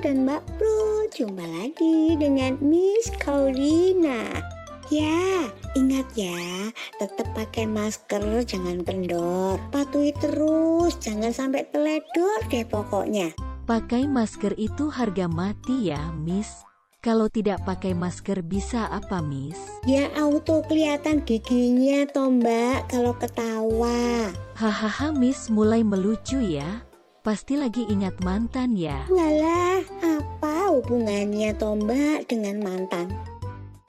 dan Mbak Pro, jumpa lagi dengan Miss Kaulina. Ya, ingat ya, tetap pakai masker, jangan kendor. Patuhi terus, jangan sampai teledor deh pokoknya. Pakai masker itu harga mati ya, Miss. Kalau tidak pakai masker bisa apa, Miss? Ya auto kelihatan giginya toh Mbak kalau ketawa. Hahaha, Miss mulai melucu ya. Pasti lagi ingat mantan ya. Walah, apa hubungannya toh Mbak dengan mantan?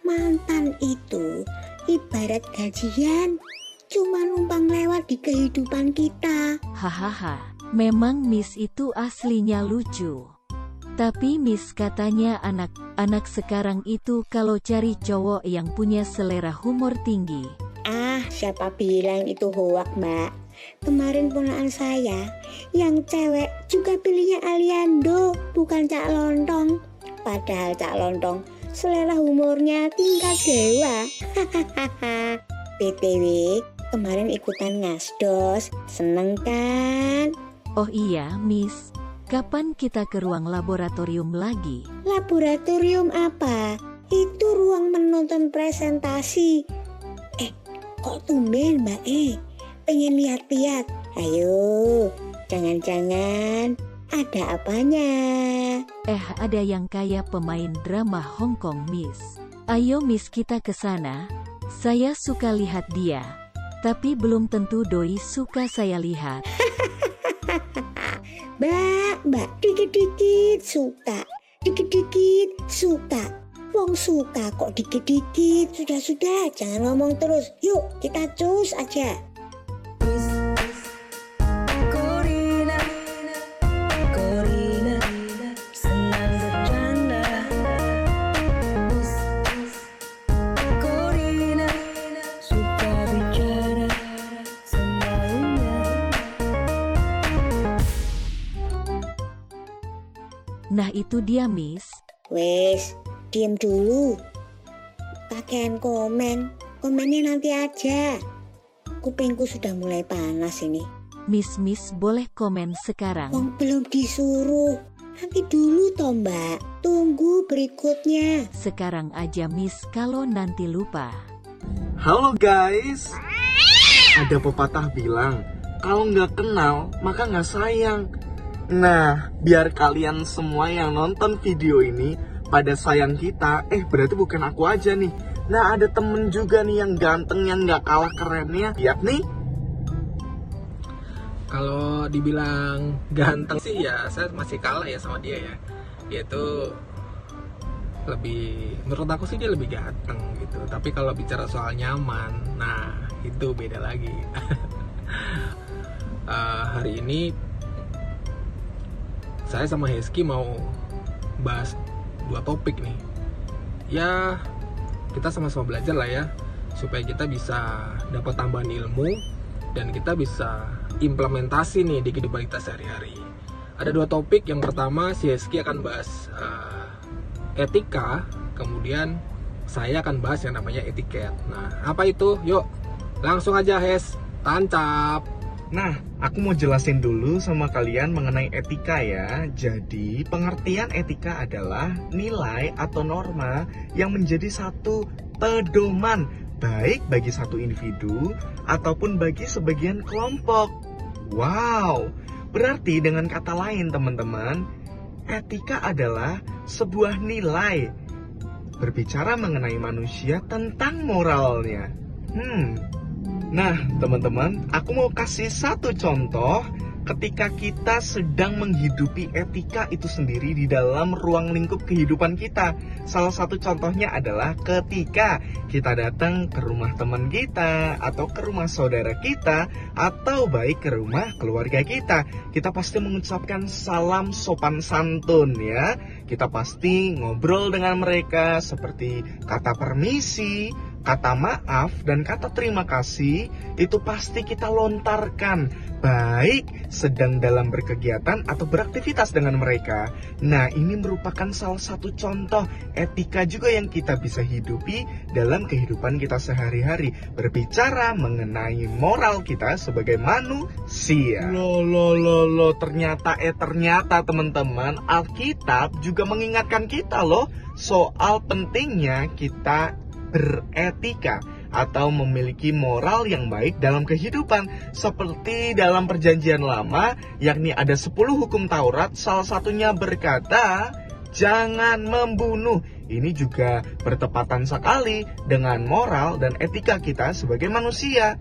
Mantan itu ibarat gajian, cuma numpang lewat di kehidupan kita. Hahaha, memang Miss itu aslinya lucu. Tapi Miss katanya anak-anak sekarang itu kalau cari cowok yang punya selera humor tinggi. Ah, siapa bilang itu hoak Mbak? Kemarin ponakan saya yang cewek juga pilihnya Aliando, bukan Cak Lontong. Padahal Cak Lontong selera humornya tingkat dewa. BTW, kemarin ikutan ngasdos, seneng kan? Oh iya, Miss. Kapan kita ke ruang laboratorium lagi? Laboratorium apa? Itu ruang menonton presentasi. Kok tumben Mbak pengen lihat-lihat? Ayo, jangan-jangan ada apanya? Ada yang kayak pemain drama Hong Kong, Miss. Ayo Miss kita ke sana. Saya suka lihat dia. Tapi belum tentu doi suka saya lihat. Mbak, dikit-dikit suka, dikit-dikit suka. Wong suka kok dikit-dikit. Sudah, jangan ngomong terus. Yuk, kita cus aja. Nah itu dia, Miss. Wes, diem dulu. Pakaian komennya nanti aja. Kupingku sudah mulai panas ini. Miss boleh komen sekarang. Wong belum disuruh. Nanti dulu toh Mbak. Tunggu berikutnya. Sekarang aja Miss kalau nanti lupa. Halo guys. Ada pepatah bilang, kalau nggak kenal maka nggak sayang. Nah, biar kalian semua yang nonton video ini pada sayang kita, berarti bukan aku aja nih. Nah, ada temen juga nih yang ganteng, yang gak kalah kerennya. Lihat nih. Kalau dibilang ganteng sih ya, saya masih kalah ya sama dia ya. Dia tuh lebih, menurut aku sih dia lebih ganteng gitu. Tapi kalau bicara soal nyaman, nah itu beda lagi. Hari ini saya sama Hezky mau bahas 2 topik nih. Ya, kita sama-sama belajar lah ya, supaya kita bisa dapat tambahan ilmu dan kita bisa implementasi nih di kehidupan kita sehari-hari. Ada 2 topik. Yang pertama, si Hezky akan bahas etika, kemudian saya akan bahas yang namanya etiket. Nah, apa itu? Yuk, langsung aja Hez, tancap. Nah, aku mau jelasin dulu sama kalian mengenai etika ya. Jadi, pengertian etika adalah nilai atau norma yang menjadi satu pedoman baik bagi satu individu ataupun bagi sebagian kelompok. Wow, berarti dengan kata lain teman-teman, etika adalah sebuah nilai berbicara mengenai manusia tentang moralnya. Nah, teman-teman, aku mau kasih satu contoh ketika kita sedang menghidupi etika itu sendiri di dalam ruang lingkup kehidupan kita. Salah satu contohnya adalah ketika kita datang ke rumah teman kita, atau ke rumah saudara kita, atau baik ke rumah keluarga kita. Kita pasti mengucapkan salam sopan santun ya. Kita pasti ngobrol dengan mereka seperti kata permisi, Kata maaf dan kata terima kasih itu pasti kita lontarkan, baik sedang dalam berkegiatan atau beraktivitas dengan mereka. Nah, ini merupakan salah satu contoh etika juga yang kita bisa hidupi dalam kehidupan kita sehari-hari, berbicara mengenai moral kita sebagai manusia. Loh, ternyata teman-teman, Alkitab juga mengingatkan kita loh soal pentingnya kita beretika atau memiliki moral yang baik dalam kehidupan. Seperti dalam perjanjian lama, yakni ada 10 hukum Taurat, salah satunya berkata, jangan membunuh. Ini juga bertepatan sekali dengan moral dan etika kita sebagai manusia.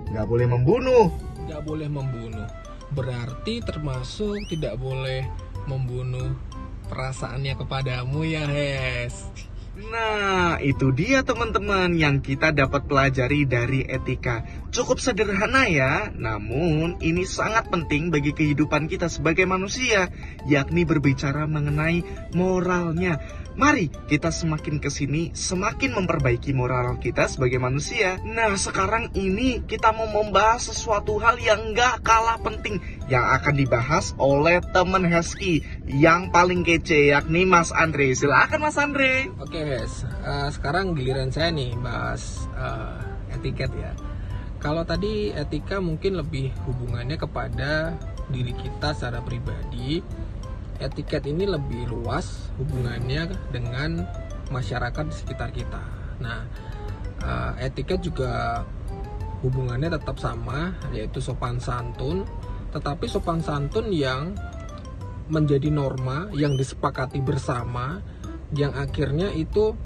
Nggak boleh membunuh. Nggak boleh membunuh. Berarti termasuk tidak boleh membunuh perasaannya kepadamu ya, Hes. Nah, itu dia teman-teman yang kita dapat pelajari dari etika. Cukup sederhana ya, namun ini sangat penting bagi kehidupan kita sebagai manusia, yakni berbicara mengenai moralnya. Mari kita semakin kesini, semakin memperbaiki moral kita sebagai manusia. Nah, sekarang ini kita mau membahas sesuatu hal yang gak kalah penting, yang akan dibahas oleh teman Heski yang paling kece, yakni Mas Andre. Silakan Mas Andre. Oke, Hes. Sekarang giliran saya nih bahas etiket ya. Kalau tadi etika mungkin lebih hubungannya kepada diri kita secara pribadi. Etiket ini lebih luas hubungannya dengan masyarakat di sekitar kita. Nah, etiket juga hubungannya tetap sama, yaitu sopan santun. Tetapi sopan santun yang menjadi norma, yang disepakati bersama, yang akhirnya itu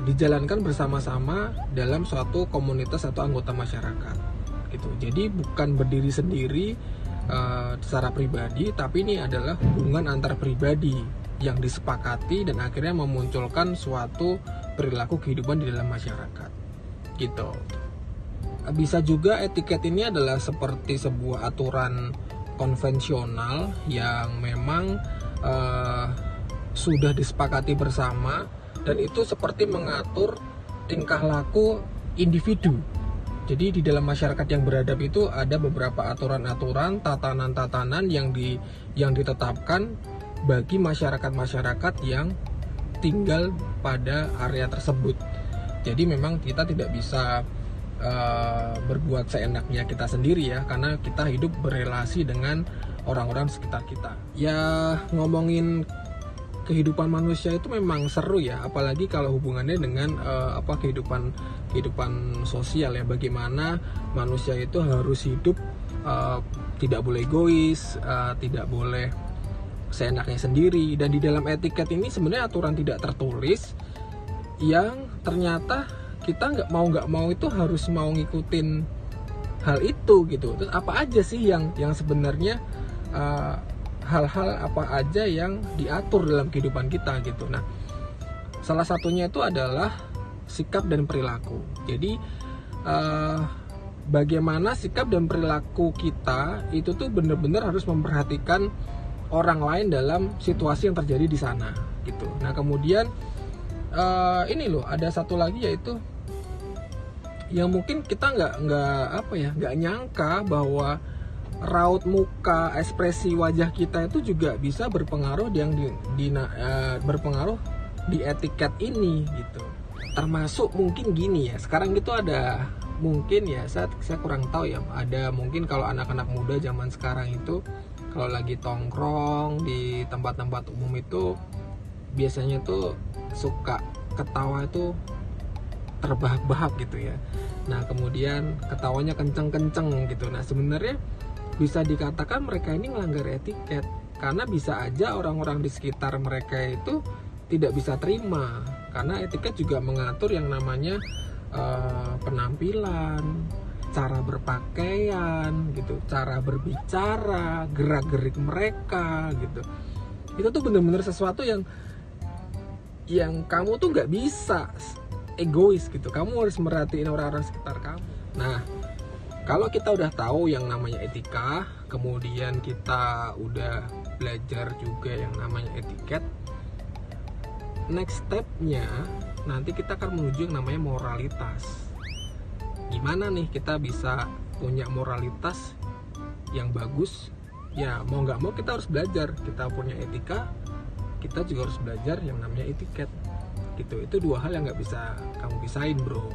dijalankan bersama-sama dalam suatu komunitas atau anggota masyarakat. Gitu. Jadi bukan berdiri sendiri secara pribadi, tapi ini adalah hubungan antar pribadi yang disepakati dan akhirnya memunculkan suatu perilaku kehidupan di dalam masyarakat gitu. Bisa juga etiket ini adalah seperti sebuah aturan konvensional yang memang sudah disepakati bersama, dan itu seperti mengatur tingkah laku individu. Jadi di dalam masyarakat yang beradab itu ada beberapa aturan-aturan, tatanan-tatanan yang ditetapkan bagi masyarakat-masyarakat yang tinggal pada area tersebut. Jadi memang kita tidak bisa berbuat seenaknya kita sendiri ya, karena kita hidup berelasi dengan orang-orang sekitar kita. Ya, ngomongin kehidupan manusia itu memang seru ya, apalagi kalau hubungannya dengan kehidupan sosial ya. Bagaimana manusia itu harus hidup tidak boleh egois, tidak boleh seenaknya sendiri. Dan di dalam etiket ini sebenarnya aturan tidak tertulis yang ternyata kita nggak mau itu harus mau ngikutin hal itu gitu. Terus apa aja sih yang sebenarnya hal-hal apa aja yang diatur dalam kehidupan kita gitu. Nah, salah satunya itu adalah sikap dan perilaku. Jadi bagaimana sikap dan perilaku kita itu tuh benar-benar harus memperhatikan orang lain dalam situasi yang terjadi di sana gitu. Nah, kemudian ini loh, ada satu lagi, yaitu yang mungkin kita nggak nyangka bahwa raut muka, ekspresi wajah kita itu juga bisa berpengaruh berpengaruh di etiket ini gitu. Termasuk mungkin gini ya, sekarang gitu ada mungkin ya, saya kurang tahu ya, ada mungkin kalau anak-anak muda zaman sekarang itu kalau lagi tongkrong di tempat-tempat umum itu biasanya tuh suka ketawa itu terbahak-bahak gitu ya. Nah, kemudian ketawanya kenceng-kenceng gitu. Nah, sebenarnya bisa dikatakan mereka ini melanggar etiket, karena bisa aja orang-orang di sekitar mereka itu tidak bisa terima, karena etiket juga mengatur yang namanya penampilan, cara berpakaian gitu, cara berbicara, gerak-gerik mereka gitu. Itu tuh benar-benar sesuatu yang kamu tuh nggak bisa egois gitu. Kamu harus merhatiin orang-orang sekitar kamu. Nah, kalau kita udah tahu yang namanya etika, kemudian kita udah belajar juga yang namanya etiket, next stepnya nanti kita akan menuju yang namanya moralitas. Gimana nih kita bisa punya moralitas yang bagus? Ya mau nggak mau kita harus belajar. Kita punya etika, kita juga harus belajar yang namanya etiket. Gitu. Itu dua hal yang nggak bisa kamu pisahin, bro.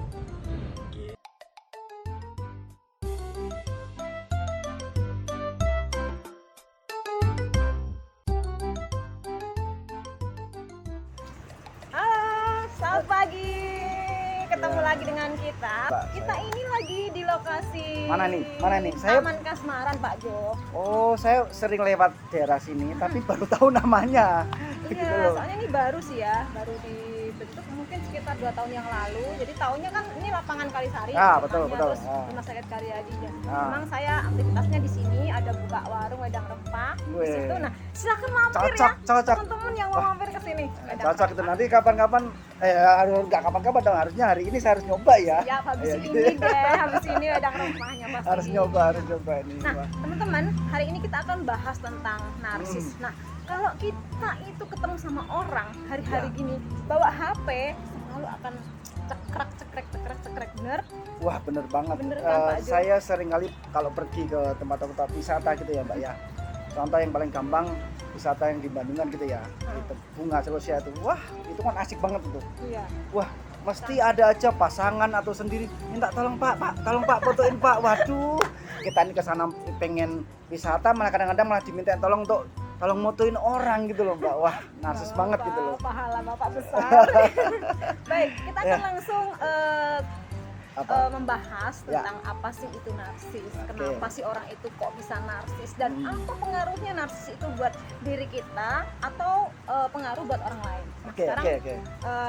Halo, selamat pagi. Ketemu Ya. lagi dengan kita. Mbak, Kita ini lagi di lokasi Mana nih? Mana nih? Saya Taman Kasmaran, Pak Jo. Oh, saya sering lewat daerah sini tapi baru tahu namanya. Gitu Iya, loh. soalnya ini baru sih ya, baru dibentuk mungkin sekitar 2 tahun yang lalu. Jadi tahunnya kan ini lapangan Kalisari. Ah, betul, namanya, betul. Terus Ah. Rumah Sakit Karyadi. Ah. Memang saya aktivitasnya di sini ada buka warung wedang rempah di Weh. situ. Nah, silakan mampir Cocok, ya. cocok. Teman-teman yang mau Wah. mampir ke sini. Wedang Cocok itu rempah. nanti kapan-kapan harus nggak kapan-kapan dong, harusnya hari ini saya harus nyoba ya. Ya, habis Iya, ini gitu. deh, habis ini wedang rempahnya pasti. Harus nyoba ini. Nah, Wah. teman-teman, hari ini kita akan bahas tentang narsis. Nah, kalau kita itu ketemu sama orang hari-hari Ya. gini, bawa HP, selalu akan cekrek, bener? Wah, bener banget. Bener kan, Pak Jo? Saya sering kali kalau pergi ke tempat-tempat wisata gitu ya, Mbak ya. Contoh yang paling gampang wisata yang di Bandungan gitu ya. Itu Bunga Selosya itu. Wah, itu kan asik banget itu. Iya. Wah, mesti ada aja pasangan atau sendiri minta tolong Pak, tolong Pak fotoin Pak. Waduh, kita ini ke sana pengen wisata malah kadang-kadang malah diminta tolong untuk tolong motoin orang gitu loh, Mbak. Wah, narsis banget gitu loh. Pahala Bapak besar. Baik, kita akan Ya. langsung Apa? membahas Ya. tentang apa sih itu narsis, Oke. kenapa sih orang itu kok bisa narsis, dan apa pengaruhnya narsis itu buat diri kita atau pengaruh buat orang lain. Nah, Oke, sekarang oke.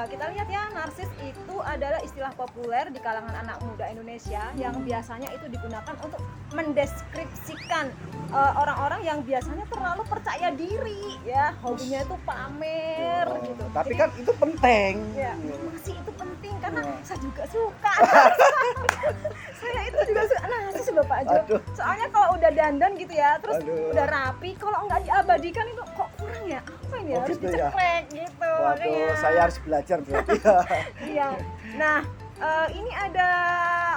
kita lihat ya, narsis itu adalah istilah populer di kalangan anak muda Indonesia yang biasanya itu digunakan untuk mendeskripsikan orang-orang yang biasanya terlalu percaya diri, ya hobinya itu pamer Oh, gitu. tapi Jadi, kan itu penting. ya, masih itu penting karena Ya. saya juga suka. Saya itu juga suka narsis Bapak Jo. Aduh. Soalnya kalau udah dandan gitu ya, terus Aduh. udah rapi, kalau nggak diabadikan itu kok kurang ya? Apa ini Oh, harus gitu ya? dicekrek gitu. Waduh, makanya. saya harus belajar berarti ya. Iya. Nah, ini ada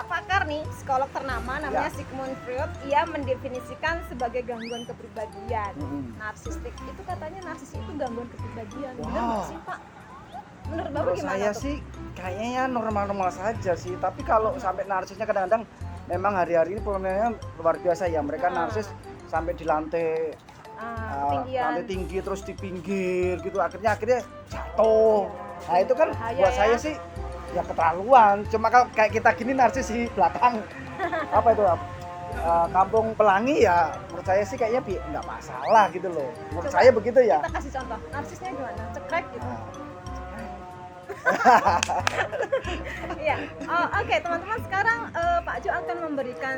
pakar nih, psikolog ternama namanya Ya. Sigmund Freud. Ia mendefinisikan sebagai gangguan kepribadian. Mm-mm. Narsistik itu katanya narsis itu gangguan kepribadian. Wah. Benar nggak sih, Pak? Menurut Bapak Menurut gimana saya tuh? sih kayaknya normal-normal saja sih. Tapi kalau sampai narsisnya kadang-kadang memang hari-hari ini problemnya luar biasa ya. Mereka narsis sampai di lantai Ketinggian. lantai tinggi terus di pinggir gitu. Akhirnya jatuh. Nah itu kan Bahaya buat ya. saya sih ya keterlaluan. Cuma kalau kayak kita gini narsis di belakang apa itu Kampung Pelangi ya menurut saya sih kayaknya nggak masalah gitu loh. Menurut Coba saya begitu ya. Kita kasih contoh. Narsisnya gimana? Cekrek gitu. Nah, Iya. Oke, teman-teman, sekarang Pak Jo akan memberikan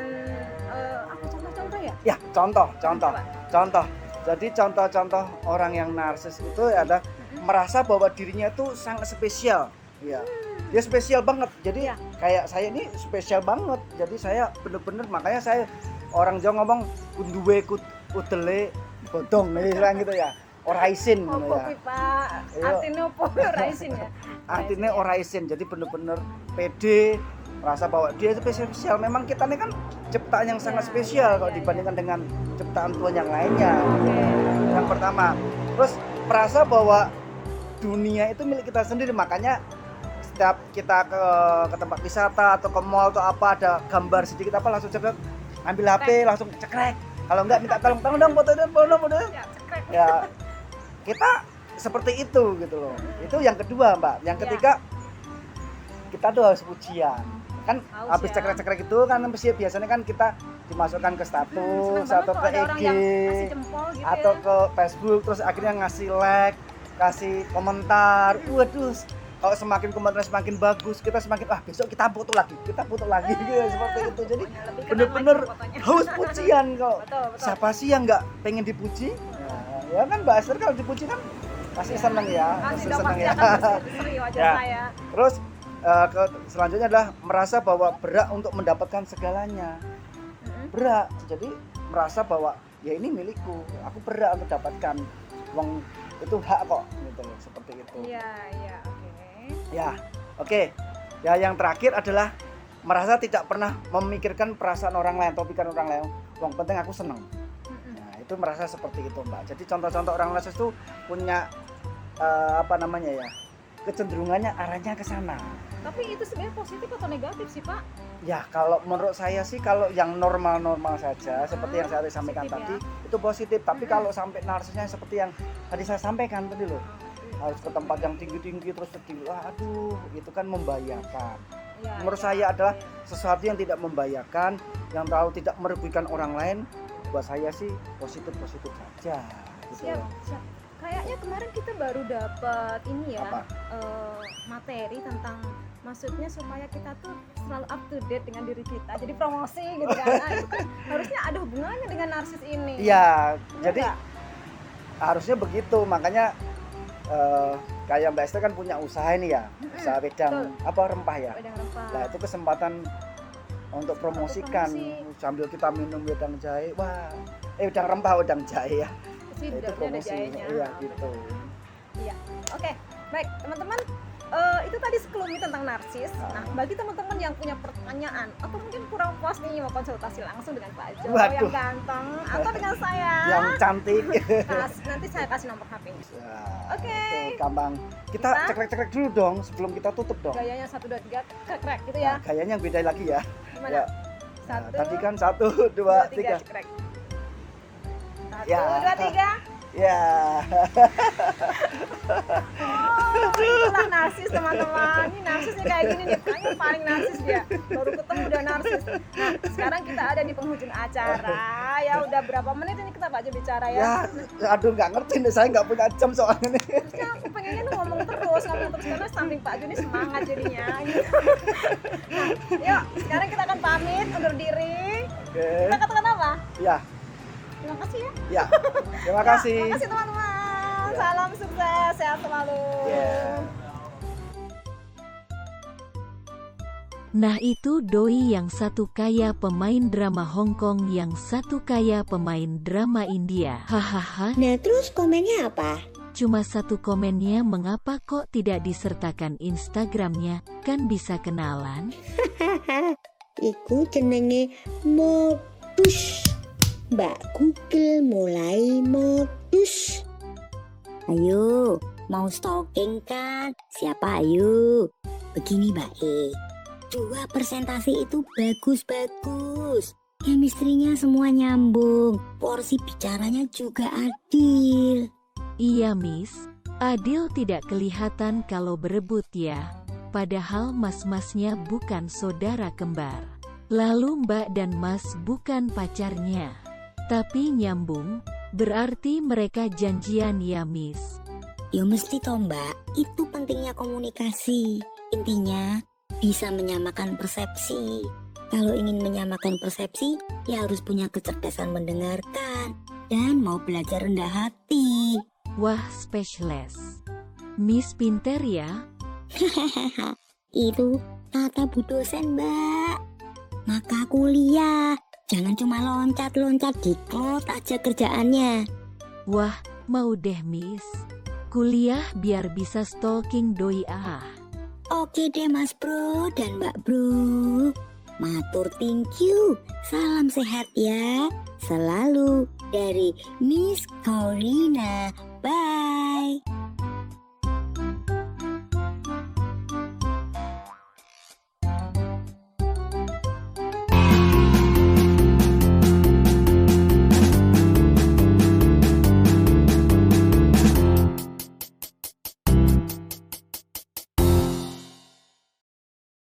apa contoh-contoh ya? ya contoh. Coba. Contoh. Jadi contoh-contoh orang yang narsis itu ada merasa bahwa dirinya itu sangat spesial. Ya. Dia spesial banget. Jadi Iya. kayak saya ini spesial banget. Jadi saya bener-bener makanya saya orang Jawa ngomong kunduwe kudele bodong gitu ya. Ora isin Oh, ngono ya. kopi Pak. Iya. Artinya apa? Raisin ya. Artinya ora isin. Jadi bener-bener pede merasa bahwa dia itu spesial. Memang kita ini kan ciptaan yang sangat Iya, spesial iya, kalau iya, dibandingkan dengan ciptaan Tuhan yang lainnya. Oke. Yang pertama, terus merasa bahwa dunia itu milik kita sendiri, makanya setiap kita ke tempat wisata atau ke mall atau apa ada gambar sedikit apa langsung cekrek, ambil HP langsung cekrek. Kalau enggak minta tolong dong foto Ya, cekrek. ya kita seperti itu gitu loh. Itu yang kedua, Mbak. Yang Ya. ketiga kita tuh harus pujian. Kan Haus habis ya. cekrek-cekrek itu kan biasanya kan kita dimasukkan ke status Senang banget atau kalau ke ada orang IG yang kasih jempol gitu atau ya. ke Facebook terus akhirnya ngasih like, kasih komentar. Waduh, kalau semakin komentar semakin bagus, kita semakin besok kita foto lagi gitu seperti itu. Jadi Pokoknya lebih keren bener-bener lagi fotonya. haus pujian kok. Betul. Siapa sih yang nggak pengen dipuji? Ya kan Mbak Esther kalau dipuji kan pasti seneng ya, Pasti pasti dong, seneng pasti ya. akan berseri wajah Ya. saya. Terus selanjutnya adalah merasa bahwa berhak untuk mendapatkan segalanya. Berhak, jadi merasa bahwa ya ini milikku, aku berhak untuk dapatkan uang itu hak kok gitu loh, seperti itu. Iya, oke. Ya, Oke, ya yang terakhir adalah merasa tidak pernah memikirkan perasaan orang lain atau pikiran orang lain. Yang penting aku seneng. Nah, itu merasa seperti itu, Mbak. Jadi contoh-contoh orang narsis itu punya kecenderungannya arahnya ke sana. Tapi itu sebenarnya positif atau negatif sih, Pak? Ya, kalau menurut saya sih kalau yang normal-normal saja seperti yang saya sampaikan positif tadi itu positif. Tapi kalau sampai narsisnya seperti yang tadi saya sampaikan tadi loh, harus ke tempat yang tinggi-tinggi terus sedih, aduh, itu kan membahayakan. Ya, Menurut saya adalah sesuatu yang tidak membahayakan, yang terlalu tidak merugikan orang lain. Buat saya sih positif-positif saja. Gitu. Siap, siap. Kayaknya kemarin kita baru dapat ini ya, Apa? materi tentang maksudnya supaya kita tuh selalu up to date dengan diri kita. Jadi promosi gitu kan. Nah, itu kan harusnya ada hubungannya dengan narsis ini. Iya, Bener jadi nggak? harusnya begitu. Makanya kayak Mbak Esther kan punya usaha ini ya, usaha wedang rempah ya. Wedang rempah. Nah, itu kesempatan untuk promosikan promosi. sambil kita minum wedang jahe. Wah, wedang rempah, wedang jahe ya. Si Nah, itu dalamnya ada promosi. jahenya. Iya, gitu. Iya. Oke, baik teman-teman. Itu tadi sekelumit tentang narsis. Nah, bagi teman-teman yang punya pertanyaan atau mungkin kurang puas nih mau konsultasi langsung dengan Pak Jo Waduh. yang ganteng atau dengan saya, Yang cantik. nanti saya kasih nomor HP-nya. Nah, Oke. itu gampang. Kita Kita- cekrek-cekrek dulu dong sebelum kita tutup dong. Gayanya 1 2 3 krek gitu ya. Nah, gayanya yang beda lagi ya. Gimana? Ya. Nah, tadi kan 1 2 2 3. 3 cekrek. 1 Ya. 2 3. Ya. Oh, itulah narsis teman-teman. Ini narsisnya kayak gini nih, kayaknya paling narsis dia. Baru ketemu udah narsis. Nah, sekarang kita ada di penghujung acara. Ya udah berapa menit ini kita Pak Jo bicara ya? Ya, aduh nggak ngerti nih, saya nggak punya jam soalnya nih. Harusnya aku pengennya tuh ngomong terus karena samping Pak Jo ini semangat jadinya. Gitu. Nah, yuk sekarang kita akan pamit undur diri. Oke. Kita katakan apa? Ya, Terima kasih ya. ya. Terima kasih. Terima kasih teman-teman. Salam sukses, sehat selalu. Ya. Nah itu doi yang satu kaya pemain drama Hong Kong, yang satu kaya pemain drama India. Hahaha, Nah terus komennya apa? cuma satu komennya, mengapa kok tidak disertakan Instagramnya, kan bisa kenalan. Iku jenenge modus. Mbak Google mulai modus. Ayo, mau stalking kan? Siapa ayo? Begini Mbak E, 2 presentasi itu bagus-bagus. Chemistry-nya semua nyambung, porsi bicaranya juga adil. Iya Miss, adil tidak kelihatan kalau berebut ya. Padahal mas-masnya bukan saudara kembar. Lalu Mbak dan Mas bukan pacarnya. Tapi nyambung, berarti mereka janjian ya Miss. Ya mesti toh Mbak, itu pentingnya komunikasi. Intinya bisa menyamakan persepsi. Kalau ingin menyamakan persepsi, ya harus punya kecerdasan mendengarkan dan mau belajar rendah hati. Wah specialist. Miss pinter ya. Itu kata Bu dosen Mbak. Maka kuliah, jangan cuma loncat-loncat di klot aja kerjaannya. Wah, mau deh Miss. Kuliah biar bisa stalking doi ah. Oke deh Mas Bro dan Mbak Bro. Matur thank you. Salam sehat ya. Selalu dari Miss Corina. Bye.